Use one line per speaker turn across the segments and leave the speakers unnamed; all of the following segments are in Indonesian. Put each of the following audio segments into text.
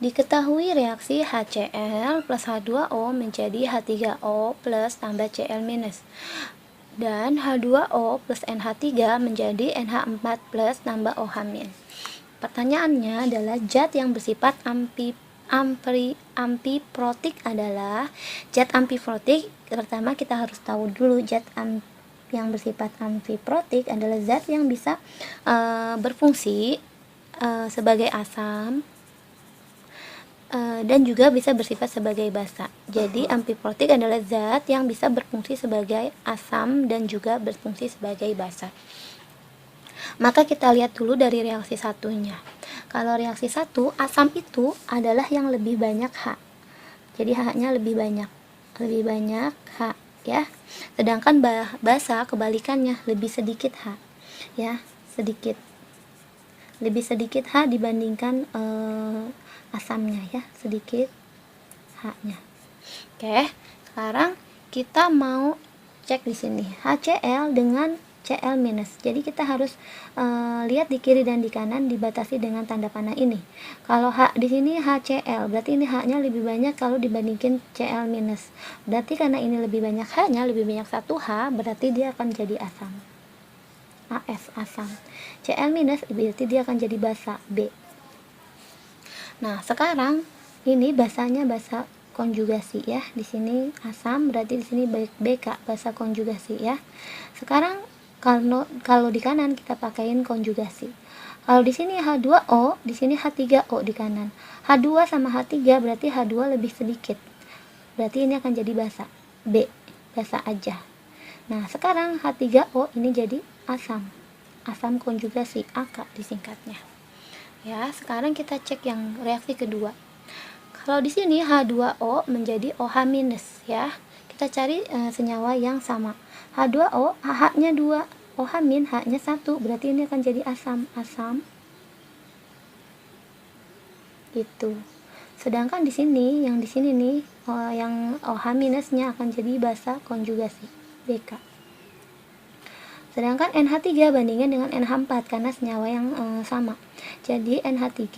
Diketahui reaksi HCl plus H2O menjadi H3O plus tambah Cl minus, dan H2O plus NH3 menjadi NH4 plus tambah OH-. Pertanyaannya adalah zat yang bersifat amfiprotik adalah zat amfiprotik. Pertama kita harus tahu dulu zat yang bersifat amfiprotik adalah zat yang bisa berfungsi sebagai asam dan juga bisa bersifat sebagai basa. Jadi amfiprotik adalah zat yang bisa berfungsi sebagai asam dan juga berfungsi sebagai basa. Maka kita lihat dulu dari reaksi satunya. Kalau reaksi satu, asam itu adalah yang lebih banyak H. Jadi H-nya lebih banyak H ya. Sedangkan basa kebalikannya, lebih sedikit H ya, lebih sedikit H dibandingkan asamnya ya, sedikit H-nya. Oke, sekarang kita mau cek di sini HCl dengan Cl minus. Jadi kita harus lihat di kiri dan di kanan dibatasi dengan tanda panah ini. Kalau H di sini HCl, berarti ini H-nya lebih banyak kalau dibandingkan Cl minus. Berarti karena ini lebih banyak H-nya, lebih banyak 1 H, berarti dia akan jadi asam. AS, asam. Cl minus berarti dia akan jadi basa, B. Nah, sekarang ini basanya basa konjugasi ya. Di sini asam, berarti di sini BK, basa konjugasi ya. Sekarang kalau di kanan kita pakaiin konjugasi. Kalau di sini H2O, di sini H3O di kanan. H2 sama H3 berarti H2 lebih sedikit. Berarti ini akan jadi basa, B, basa aja. Nah, sekarang H3O ini jadi asam. Asam konjugasi, AK disingkatnya. Ya, sekarang kita cek yang reaksi kedua. Kalau di sini H2O menjadi OH- ya. Kita cari senyawa yang sama. H2O, H-nya 2, OH-, H-nya 1, berarti ini akan jadi asam. Gitu. Sedangkan di sini, yang di sini nih, yang OH-nya akan jadi basa konjugasi, BK. Sedangkan NH3 bandingkan dengan NH4 karena senyawa yang sama. Jadi NH3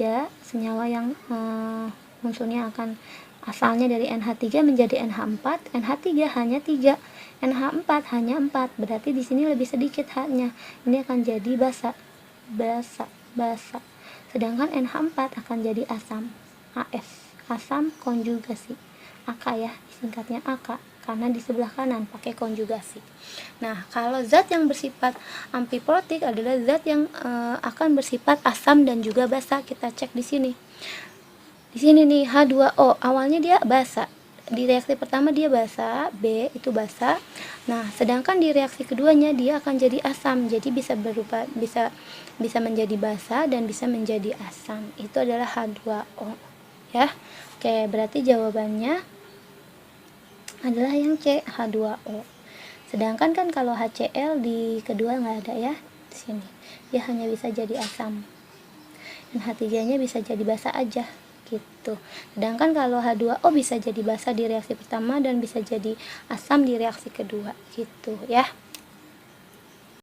senyawa yang unsurnya akan asalnya dari NH3 menjadi NH4. NH3 hanya 3, NH4 hanya 4. Berarti di sini lebih sedikit H-nya. Ini akan jadi basa. Sedangkan NH4 akan jadi asam, AS, asam konjugasi. AK ya, singkatnya AK karena di sebelah kanan pakai konjugasi. Nah, kalau zat yang bersifat amfiprotik adalah zat yang akan bersifat asam dan juga basa. Kita cek di sini. Di sini nih H2O, awalnya dia basa. Di reaksi pertama dia basa, B itu basa. Nah, sedangkan di reaksi keduanya dia akan jadi asam. Jadi bisa menjadi basa dan bisa menjadi asam. Itu adalah H2O. Ya. Oke, berarti jawabannya adalah yang C, H2O. Sedangkan kan kalau HCl di kedua nggak ada ya, di sini. Dia hanya bisa jadi asam. Dan H3-nya bisa jadi basa aja, gitu. Sedangkan kalau H2O bisa jadi basa di reaksi pertama dan bisa jadi asam di reaksi kedua, gitu ya.